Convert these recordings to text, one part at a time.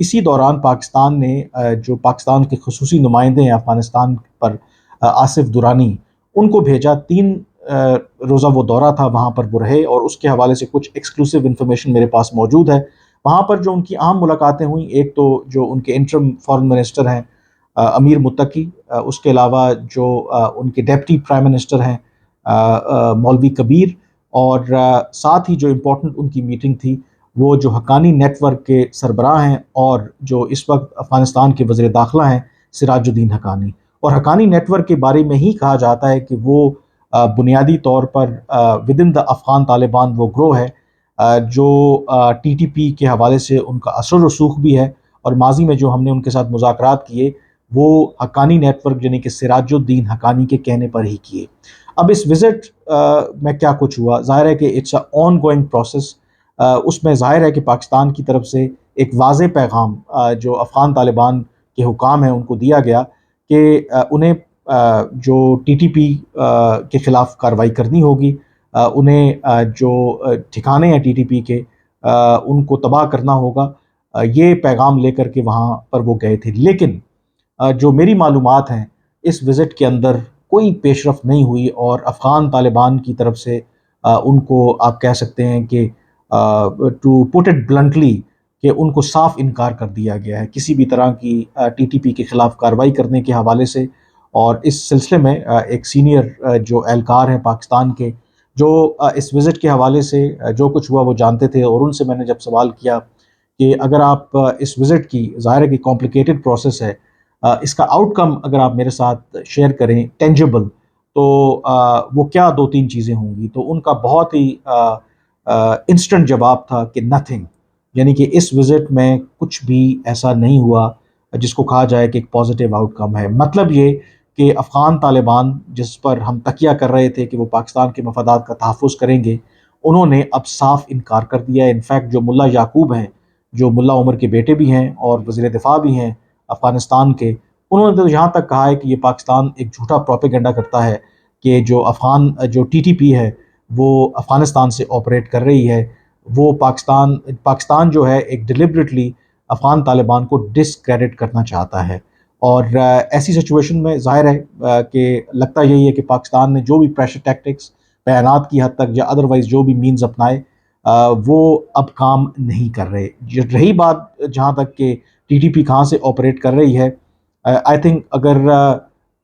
اسی دوران پاکستان نے جو پاکستان کے خصوصی نمائندے ہیں افغانستان پر آصف درانی، ان کو بھیجا۔ 3 روزہ وہ دورہ تھا، وہاں پر وہ رہے، اور اس کے حوالے سے کچھ ایکسکلوسیو انفارمیشن میرے پاس موجود ہے۔ وہاں پر جو ان کی اہم ملاقاتیں ہوئیں، ایک تو جو ان کے انٹرم فارن منسٹر ہیں امیر متقی، اس کے علاوہ جو ان کے ڈیپٹی پرائم منسٹر ہیں مولوی کبیر، اور ساتھ ہی جو امپورٹنٹ ان کی میٹنگ تھی وہ جو حقانی نیٹ ورک کے سربراہ ہیں اور جو اس وقت افغانستان کے وزیر داخلہ ہیں سراج الدین حقانی۔ اور حقانی نیٹ ورک کے بارے میں ہی کہا جاتا ہے کہ وہ بنیادی طور پر ودن دا افغان طالبان وہ گروہ ہے جو ٹی ٹی پی کے حوالے سے ان کا اثر و رسوخ بھی ہے، اور ماضی میں جو ہم نے ان کے ساتھ مذاکرات کیے وہ حقانی نیٹ ورک یعنی کہ سراج الدین حقانی کے کہنے پر ہی کیے۔ اب اس وزٹ میں کیا کچھ ہوا، ظاہر ہے کہ it's a ongoing process. اس میں ظاہر ہے کہ پاکستان کی طرف سے ایک واضح پیغام جو افغان طالبان کے حکام ہیں ان کو دیا گیا کہ انہیں جو ٹی ٹی پی کے خلاف کارروائی کرنی ہوگی، انہیں جو ٹھکانے ہیں ٹی ٹی پی کے ان کو تباہ کرنا ہوگا۔ یہ پیغام لے کر کے وہاں پر وہ گئے تھے، لیکن جو میری معلومات ہیں اس وزٹ کے اندر کوئی پیش رفت نہیں ہوئی، اور افغان طالبان کی طرف سے ان کو آپ کہہ سکتے ہیں کہ ٹو پٹ اٹ بلنٹلی کہ ان کو صاف انکار کر دیا گیا ہے کسی بھی طرح کی ٹی ٹی پی کے خلاف کارروائی کرنے کے حوالے سے۔ اور اس سلسلے میں ایک سینئر جو اہلکار ہیں پاکستان کے جو اس وزٹ کے حوالے سے جو کچھ ہوا وہ جانتے تھے، اور ان سے میں نے جب سوال کیا کہ اگر آپ اس وزٹ کی، ظاہر ہے کہ کمپلیکیٹڈ پروسیس ہے، اس کا آؤٹ کم اگر آپ میرے ساتھ شیئر کریں ٹینجبل، تو وہ کیا 2-3 چیزیں ہوں گی، تو ان کا بہت ہی انسٹنٹ جواب تھا کہ نتھنگ، یعنی کہ اس وزٹ میں کچھ بھی ایسا نہیں ہوا جس کو کہا جائے کہ ایک پازیٹیو آؤٹ کم ہے۔ مطلب یہ کہ افغان طالبان جس پر ہم تکیہ کر رہے تھے کہ وہ پاکستان کے مفادات کا تحفظ کریں گے، انہوں نے اب صاف انکار کر دیا ہے۔ انفیکٹ جو ملا یعقوب ہیں، جو ملا عمر کے بیٹے بھی ہیں اور وزیر دفاع بھی ہیں افغانستان کے، انہوں نے تو یہاں تک کہا ہے کہ یہ پاکستان ایک جھوٹا پروپیگنڈا کرتا ہے کہ جو ٹی ٹی پی ہے وہ افغانستان سے آپریٹ کر رہی ہے۔ وہ پاکستان جو ہے ایک ڈیلیبریٹلی افغان طالبان کو ڈس کریڈٹ کرنا چاہتا ہے، اور ایسی سچویشن میں ظاہر ہے کہ لگتا یہی ہے کہ پاکستان نے جو بھی پریشر ٹیکٹکس بیانات کی حد تک یا ادروائز جو بھی مینز اپنائے وہ اب کام نہیں کر رہے۔ رہی بات جہاں تک کہ ٹی ٹی پی کہاں سے آپریٹ کر رہی ہے، آئی تھنک اگر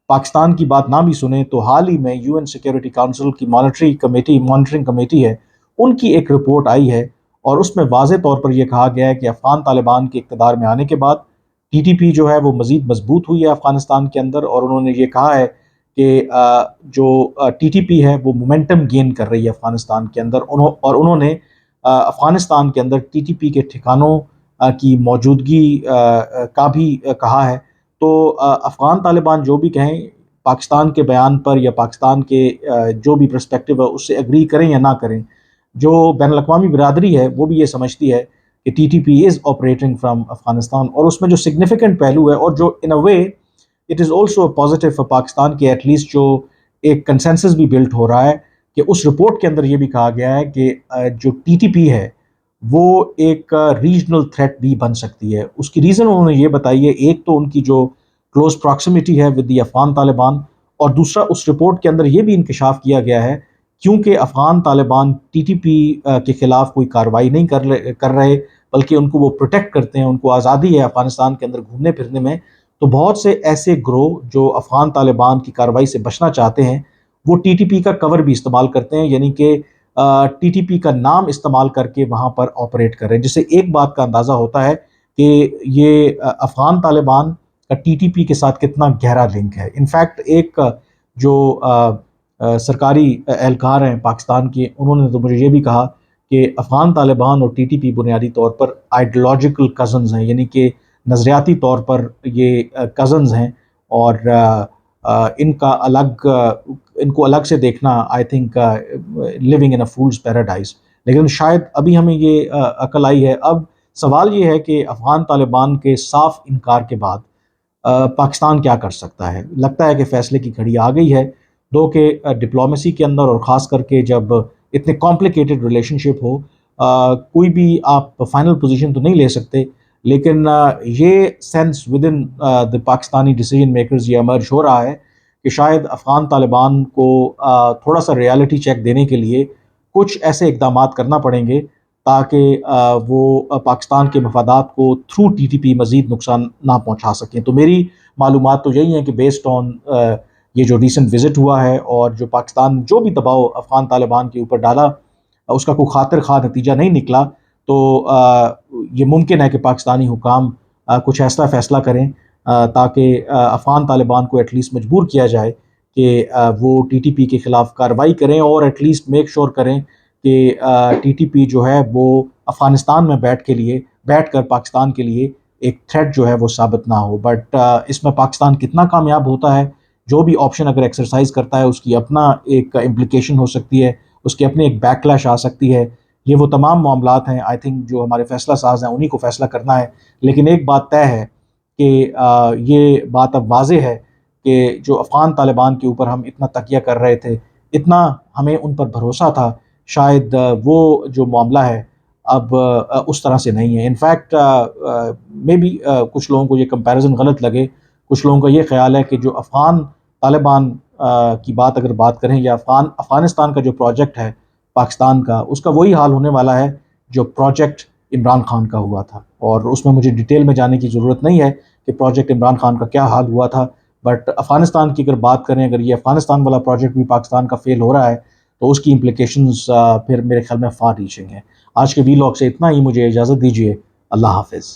پاکستان کی بات نہ بھی سنیں تو حال ہی میں یو این سیکیورٹی کونسل کی مانیٹرنگ کمیٹی ہے، ان کی ایک رپورٹ آئی ہے، اور اس میں واضح طور پر یہ کہا گیا ہے کہ افغان طالبان کے اقتدار میں آنے کے بعد ٹی ٹی پی جو ہے وہ مزید مضبوط ہوئی ہے افغانستان کے اندر، اور انہوں نے یہ کہا ہے کہ جو ٹی ٹی پی ہے وہ مومنٹم گین کر رہی ہے افغانستان کے اندر، اور انہوں نے افغانستان کے اندر ٹی ٹی پی کے ٹھکانوں کی موجودگی کا بھی کہا ہے۔ تو افغان طالبان جو بھی کہیں پاکستان کے بیان پر یا پاکستان کے جو بھی پرسپیکٹو ہے اس سے اگری کریں یا نہ کریں، جو بین الاقوامی برادری ہے وہ بھی یہ سمجھتی ہے کہ T T P is operating from Afghanistan, اور اس میں جو سگنیفیکنٹ پہلو ہے، اور جو in a way it is also positive for Pakistan کی ایٹ لیسٹ جو ایک کنسنسس بھی بلٹ ہو رہا ہے کہ اس رپورٹ کے اندر یہ بھی کہا گیا ہے کہ جو ٹی ٹی پی ہے وہ ایک ریجنل تھریٹ بھی بن سکتی ہے۔ اس کی ریزن انہوں نے یہ بتائی ہے، ایک تو ان کی جو کلوز پراکسیمیٹی ہے ود دی افغان طالبان، اور دوسرا اس رپورٹ کے اندر یہ بھی انکشاف کیا گیا ہے کیونکہ افغان طالبان ٹی ٹی پی کے خلاف کوئی کارروائی نہیں کر رہے بلکہ ان کو وہ پروٹیکٹ کرتے ہیں، ان کو آزادی ہے افغانستان کے اندر گھومنے پھرنے میں، تو بہت سے ایسے گروہ جو افغان طالبان کی کارروائی سے بچنا چاہتے ہیں وہ ٹی ٹی پی کا کور بھی استعمال کرتے ہیں، یعنی کہ ٹی ٹی پی کا نام استعمال کر کے وہاں پر آپریٹ کر رہے ہیں، جس سے ایک بات کا اندازہ ہوتا ہے کہ یہ افغان طالبان کا ٹی ٹی پی کے ساتھ کتنا گہرا لنک ہے۔ انفیکٹ ایک جو سرکاری اہلکار ہیں پاکستان کے، انہوں نے تو مجھے یہ بھی کہا کہ افغان طالبان اور ٹی ٹی پی بنیادی طور پر آئیڈیولوجیکل کزنز ہیں، یعنی کہ نظریاتی طور پر یہ کزنز ہیں، اور ان کو الگ سے دیکھنا I think living in a fool's paradise, لیکن شاید ابھی ہمیں یہ عقل آئی ہے۔ اب سوال یہ ہے کہ افغان طالبان کے صاف انکار کے بعد پاکستان کیا کر سکتا ہے؟ لگتا ہے کہ فیصلے کی گھڑی آ گئی ہے، دو کہ ڈپلومیسی کے اندر اور خاص کر کے جب اتنے کمپلیکیٹڈ ریلیشن شپ ہو، کوئی بھی آپ فائنل پوزیشن تو نہیں لے سکتے، لیکن یہ sense with in the Pakistani decision makers یہ ایمرج ہو رہا ہے کہ شاید افغان طالبان کو تھوڑا سا ریالٹی چیک دینے کے لیے کچھ ایسے اقدامات کرنا پڑیں گے تاکہ وہ پاکستان کے مفادات کو تھرو ٹی ٹی پی مزید نقصان نہ پہنچا سکیں. تو میری معلومات تو یہی ہیں کہ بیسڈ آن یہ جو ریسنٹ وزٹ ہوا ہے اور جو پاکستان جو بھی دباؤ افغان طالبان کے اوپر ڈالا اس کا کوئی خاطر خواہ نتیجہ نہیں نکلا، تو یہ ممکن ہے کہ پاکستانی حکام کچھ ایسا فیصلہ کریں تاکہ افغان طالبان کو ایٹ لیسٹ مجبور کیا جائے کہ وہ ٹی ٹی پی کے خلاف کارروائی کریں اور ایٹ لیسٹ میک شور کریں کہ ٹی ٹی پی جو ہے وہ افغانستان میں بیٹھ کر پاکستان کے لیے ایک تھریٹ جو ہے وہ ثابت نہ ہو. بٹ اس میں پاکستان کتنا کامیاب ہوتا ہے، جو بھی آپشن اگر ایکسرسائز کرتا ہے اس کی اپنا ایک امپلیکیشن ہو سکتی ہے، اس کی اپنی ایک بیک لیش آ سکتی ہے. یہ وہ تمام معاملات ہیں آئی تھنک جو ہمارے فیصلہ ساز ہیں انہی کو فیصلہ کرنا ہے. لیکن ایک بات طے ہے کہ یہ بات اب واضح ہے کہ جو افغان طالبان کے اوپر ہم اتنا تکیہ کر رہے تھے، اتنا ہمیں ان پر بھروسہ تھا، شاید وہ جو معاملہ ہے اب اس طرح سے نہیں ہے. انفیکٹ مے بی کچھ لوگوں کو یہ کمپیریزن غلط لگے، کچھ لوگوں کا یہ خیال ہے کہ جو افغان طالبان کی اگر بات کریں یا افغانستان کا جو پروجیکٹ ہے پاکستان کا، اس کا وہی حال ہونے والا ہے جو پروجیکٹ عمران خان کا ہوا تھا. اور اس میں مجھے ڈیٹیل میں جانے کی ضرورت نہیں ہے کہ پروجیکٹ عمران خان کا کیا حال ہوا تھا، بٹ افغانستان کی اگر بات کریں، اگر یہ افغانستان والا پروجیکٹ بھی پاکستان کا فیل ہو رہا ہے تو اس کی امپلیکیشنز پھر میرے خیال میں فار ریچنگ ہیں. آج کے وی لاگ سے اتنا ہی، مجھے اجازت دیجیے. اللہ حافظ.